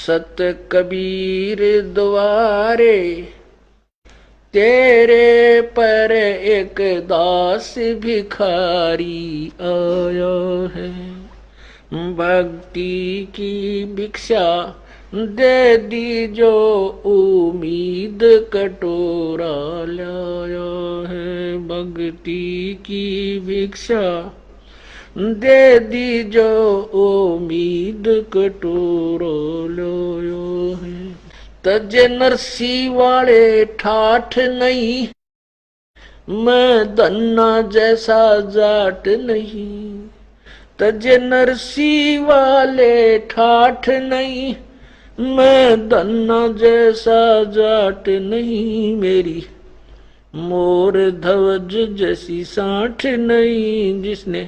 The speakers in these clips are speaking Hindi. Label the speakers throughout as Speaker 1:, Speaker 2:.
Speaker 1: सत कबीर द्वारे तेरे पर एक दास भिखारी आया है। भक्ति की भिक्षा दे दी जो उम्मीद कटोरा लाया है। भक्ति की भिक्षा दे दी जो उम्मीद कटोरा लाया है। तज नरसी वाले ठाठ नहीं, मैं धन्ना जैसा जाट नहीं। तज नरसी वाले ठाठ नहीं, मैं धन्ना जैसा जाट नहीं। मेरी मोर ध्वज जैसी साठ नहीं, जिसने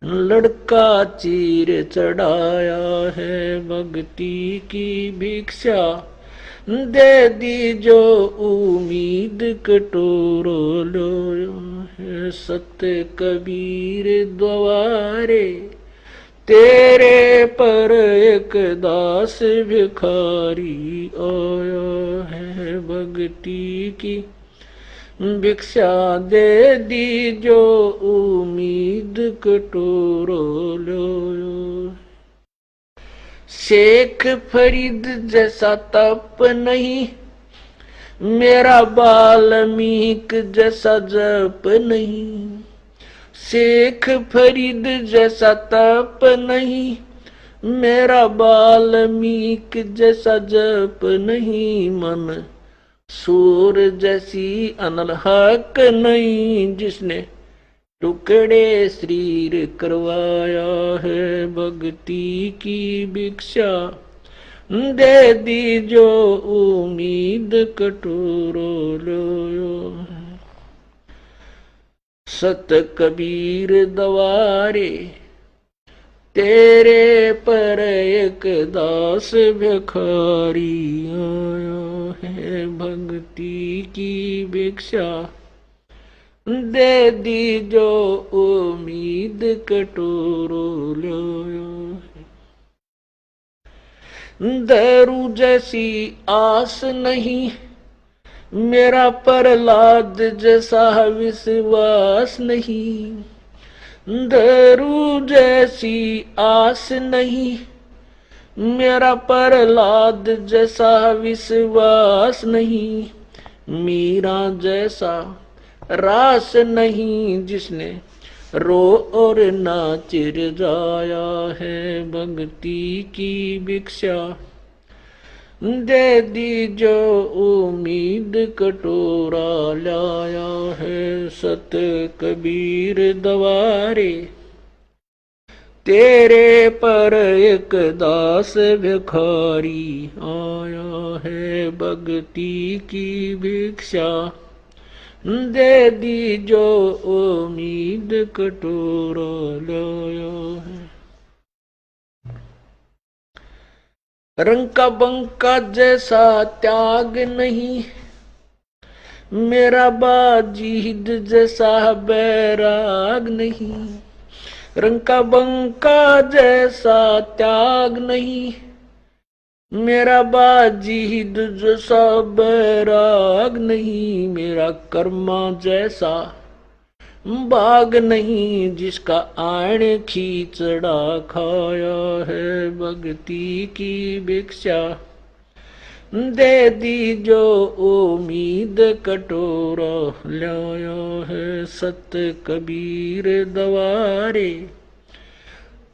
Speaker 1: लड़का चीर चढ़ाया है। भक्ति की भिक्षा दे दी जो उम्मीद कटोरो लो है। सत्य कबीर द्वारे तेरे पर एक दास भिखारी आया है। भक्ति की भिक्षा दे दी जो उम्मीद कटोरो लो। शेख फरीद जैसा तप नहीं, मेरा वाल्मीक जैसा जप नहीं। शेख फरीद जैसा तप नहीं, मेरा वाल्मीक जैसा जप नहीं। मन सूर जैसी अनलहक नहीं, जिसने टुकड़े शरीर करवाया है। भक्ति की भिक्षा दे दी जो उम्मीद कटोरो लो। सत कबीर द्वारे तेरे पर एक दास भिखारी आया है। भक्ति की भिक्षा दे दी जो उम्मीद कटोरो लो। दारू जैसी आस नहीं, मेरा प्रहलाद जैसा विश्वास नहीं। दारू जैसी आस नहीं, मेरा प्रहलाद जैसा विश्वास नहीं। मीरा जैसा रास नहीं, जिसने रो और नाच जाया है। भक्ति की भिक्षा दे दी जो उम्मीद कटोरा लाया है। सत कबीर द्वारे तेरे पर एक दास भिखारी आया है। भक्ति की भिक्षा दे दी जो उम्मीद कटोरा लाया है। रंग का बंका जैसा त्याग नहीं, मेरा बाजीद जैसा बैराग नहीं। रंग का बंका जैसा त्याग नहीं, मेरा बाजीद जैसा बैराग नहीं। मेरा कर्मा जैसा बाग नहीं, जिसका आण खींचड़ा खाया है। भक्ति की भिक्षा दे दी जो उम्मीद कटोरा लाया है। सत कबीर द्वारे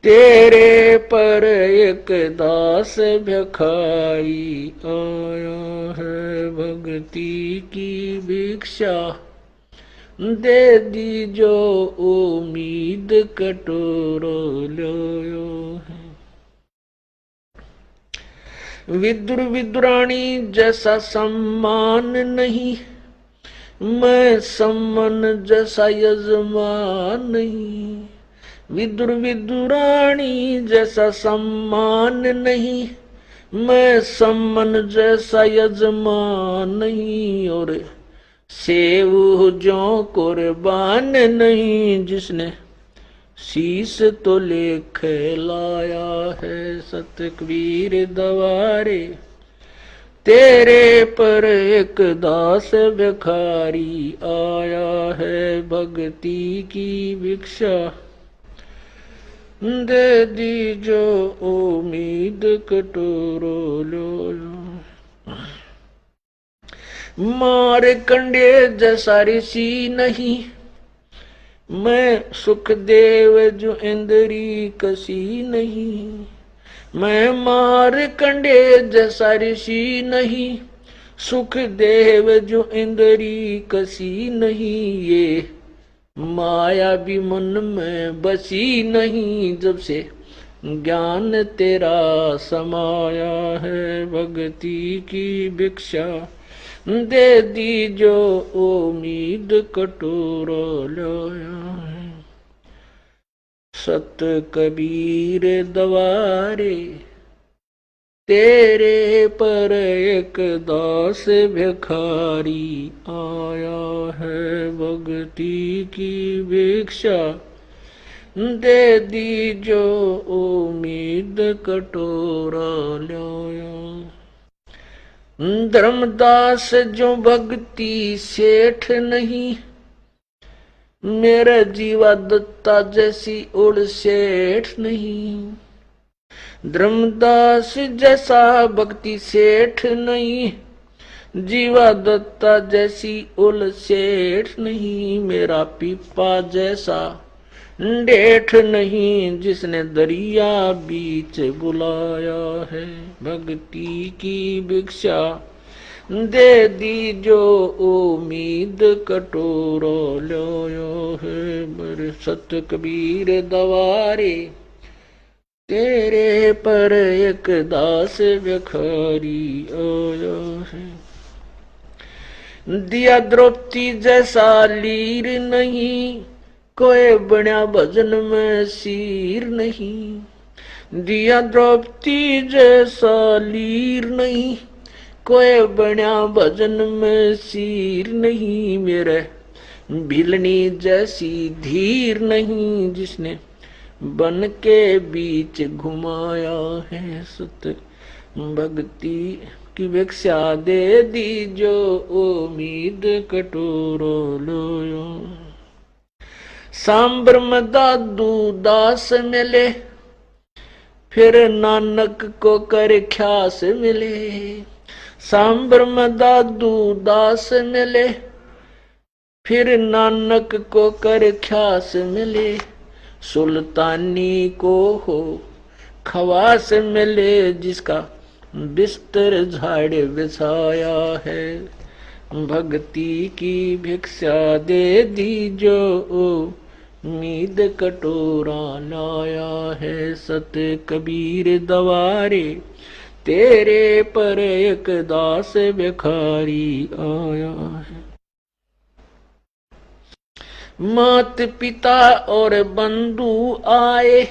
Speaker 1: तेरे पर एक दास भिखारी आया है। भक्ति की भिक्षा दे दी जो उम्मीद कटोरो लो है। विदुर विदुरानी जैसा सम्मान नहीं, मैं सम्मन जैसा यजमान नहीं। विदुर विदुरानी जैसा सम्मान नहीं, मैं सम्मन जैसा यजमान नहीं। और सेव जो कुर्बान नहीं, जिसने शीस तो लेख लाया है सत कबीर दवारे। तेरे पर एक दास भिखारी आया है भक्ति की भिक्षा। दे दी जो उम्मीद कटोरो लो। मार कंडे जैसा ऋषि नहीं, मैं सुखदेव जो इंद्री कसी नहीं। मैं मार कंडे जैसा ऋषि नहीं, सुखदेव जो इंद्री कसी नहीं। ये माया भी मन में बसी नहीं, जब से ज्ञान तेरा समाया है भक्ति की भिक्षा। दे दी जो उम्मीद कटोरा लाया है सत कबीर दवारे। तेरे पर एक दास भिखारी आया है भक्ति की भिक्षा। दे दी जो उम्मीद कटोरा लाया। धर्मदास जो भक्ति सेठ नहीं, मेरा जीवा दत्ता जैसी उड़ सेठ नहीं। धर्मदास जैसा भक्ति सेठ नहीं, जीवा दत्ता जैसी उल सेठ नहीं। मेरा पीपा जैसा डेठ नहीं, जिसने दरिया बीच बुलाया है भक्ति की भिक्षा। दे दी जो उम्मीद कटोरा लाया है मेरे सत कबीर दवारे। तेरे पर एक दास भिखारी आया है। दिया द्रौपदी जैसा लीर नहीं, कोई बना भजन में सीर नहीं। दिया द्रौपदी जैसा लीर नहीं, कोई बना भजन में सीर नहीं। मेरे भिलनी जैसी धीर नहीं, जिसने बन के बीच घुमाया है सत भक्ति की भिक्षा। दे दी जो उम्मीद कटोरा लाया। सांबर में दादू दास मिले, फिर नानक को कर ख्यास मिले। सांबर में दादू दास मिले, फिर नानक को कर ख्यास मिले। सुल्तानी को हो खवास मिले, जिसका बिस्तर झाड़ बिछाया है भक्ति की भिक्षा। दे दी जो उम्मीद कटोरा लाया है सत कबीर दवारे। तेरे पर एक दास भिखारी आया है। मात पिता और बंधु आए,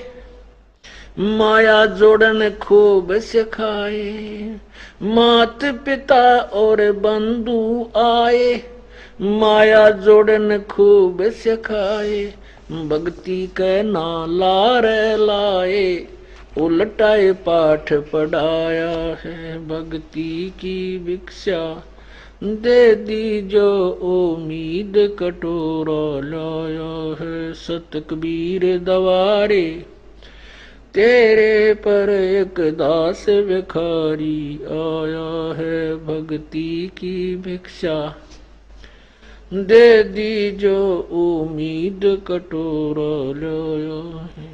Speaker 1: माया जोड़न खूब सिखाए। मात पिता और बंधु आए, माया जोड़न खूब सिखाए। भक्ति के नाला रे लाए, उलटाए पाठ पढ़ाया है भक्ति की भिक्षा। दे दी जो उम्मीद कटोरा लाया है सत कबीर दवारे। तेरे पर एक दास भिखारी आया है भक्ति की भिक्षा। दे दी जो उम्मीद कटोरा लाया है।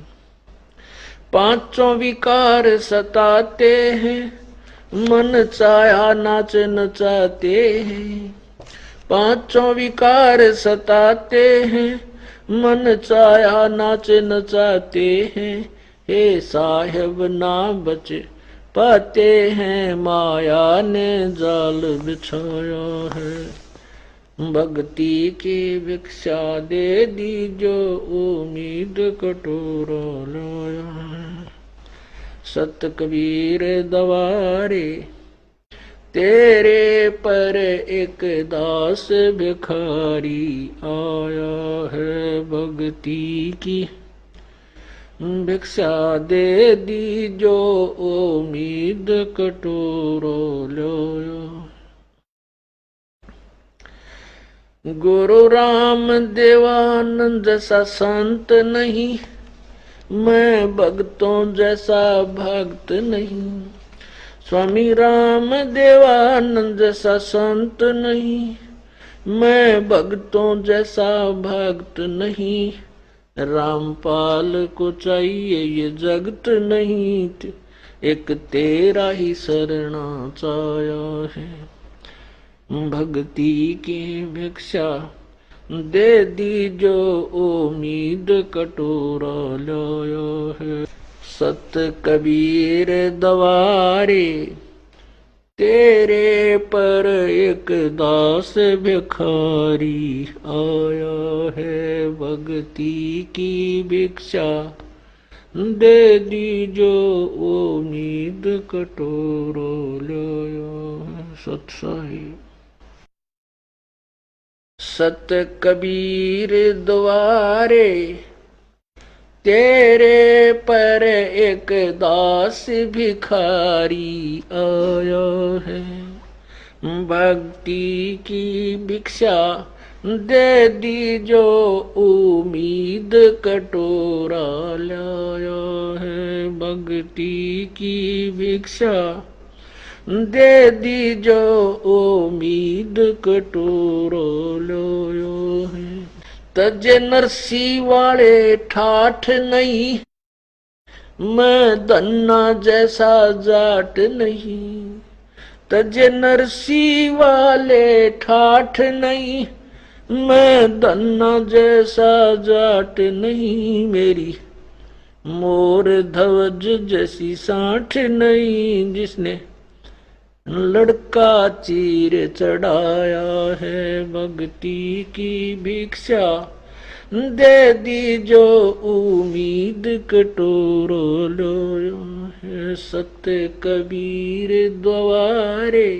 Speaker 1: पांचों विकार सताते हैं, मन चाहा नाच नचाते हैं। पांचों विकार सताते हैं, मन चाहा नाच नचाते हैं। हे साहेब ना बच पाते हैं, माया ने जाल बिछाया है भक्ति की भिक्षा। दे दी जो उम्मीद कटोरा लाया सत कबीर दवारे। तेरे पर एक दास भिखारी आया है भक्ति की भिक्षा दे दीजो उम्मीद कटोरो लो। गुरु राम देवानंद जैसा संत नहीं, मैं भक्तों जैसा भक्त नहीं। स्वामी राम देवानंद जैसा संत नहीं, मैं भक्तों जैसा भक्त नहीं। रामपाल को चाहिए ये जगत नहीं, एक तेरा ही शरणा चाया है। भक्ति की भिक्षा दे दीजो उम्मीद कटोरा लाया है। सत कबीर दवारे तेरे पर एक दास भिखारी आया है। भक्ति की भिक्षा दे दीजो उम्मीद कटोरो लाया है। सत साहिब। सत कबीर द्वारे तेरे पर एक दास भिखारी आया है। भक्ति की भिक्षा दे दीजो उम्मीद कटोरा लाया है। भक्ति की भिक्षा दे दीजो उम्मीद कटोरो लो है। तजे नरसी वाले ठाठ नहीं, मैं धन्ना जैसा जाट नहीं। तजे नरसी वाले ठाठ नहीं, मैं धन्ना जैसा जाट नहीं। मेरी मोर ध्वज जैसी साठ नहीं, जिसने लड़का चीर चढ़ाया है। भक्ति की भिक्षा दे दीजो उम्मीद कटोरो लो है। सत्य कबीर द्वारे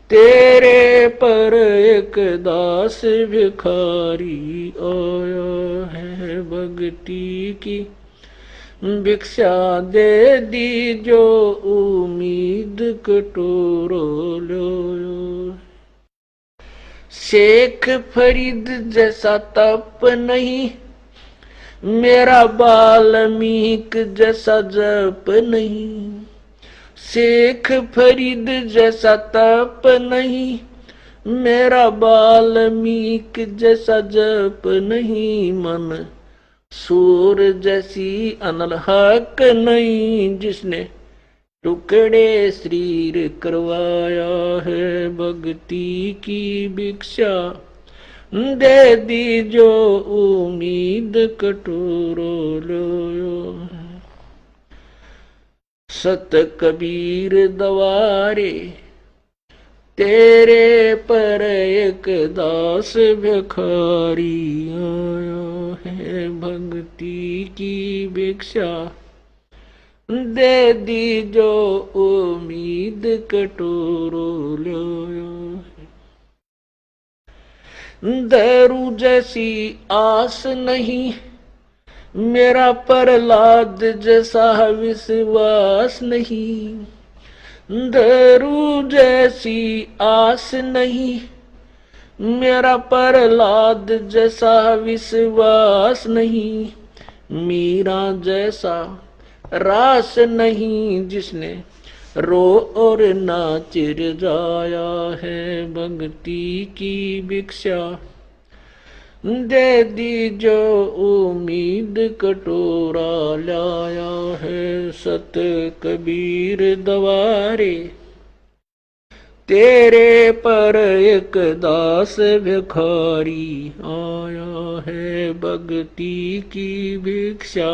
Speaker 1: तेरे पर एक दास भिखारी आया है। भक्ति की भिक्षा दे दीजो उम्मीद कटोरो लो। शेख फरीद जैसा तप नहीं, मेरा वाल्मीकि जैसा जप नहीं। शेख फरीद जैसा तप नहीं, मेरा वाल्मीकि जैसा जप नहीं। मन सूर जैसी अनलहक नहीं, जिसने टुकड़े शरीर करवाया है। भक्ति की भिक्षा दे दीजो उम्मीद कटोरो लो। सत कबीर दवारे तेरे पर एक दास भिखारी आया है। भक्ति की भिक्षा दे दीजो उम्मीद कटोरो लो। दारू जैसी आस नहीं, मेरा प्रहलाद जैसा विश्वास नहीं। दारू जैसी आस नहीं, मेरा प्रहलाद जैसा विश्वास नहीं। मीरा जैसा रास नहीं, जिसने रो और नाच जाया है। भक्ति की भिक्षा दे दीजो उम्मीद कटोरा लाया है। सत कबीर दवारे तेरे पर एक दास भिखारी आया है। भक्ति की भिक्षा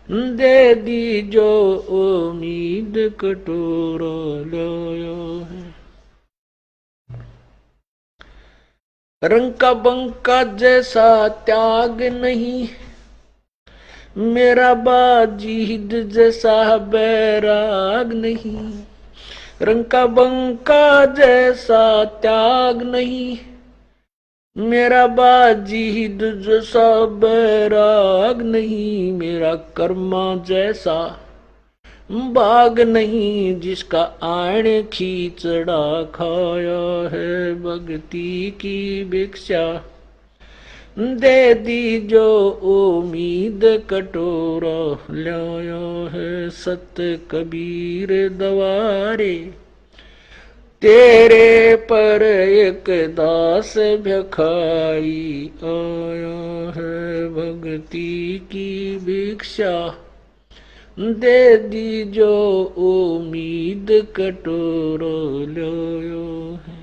Speaker 1: दे दीजो उम्मीद कटोरा लाया है। रंग का बंका जैसा त्याग नहीं, मेरा बाजीद जैसा बैराग नहीं। रंग का बंका जैसा त्याग नहीं, मेरा बाजी तुझ सा बैराग नहीं, मेरा कर्मा जैसा बाग नहीं, जिसका आने खींचड़ा खाया है। भक्ति की भिक्षा दे दी जो उम्मीद कटोरा लाया है। सत कबीर दवारे तेरे पर एक दास भखाई आया है। भक्ति की भिक्षा दे दी जो उम्मीद कटोरा लाया है।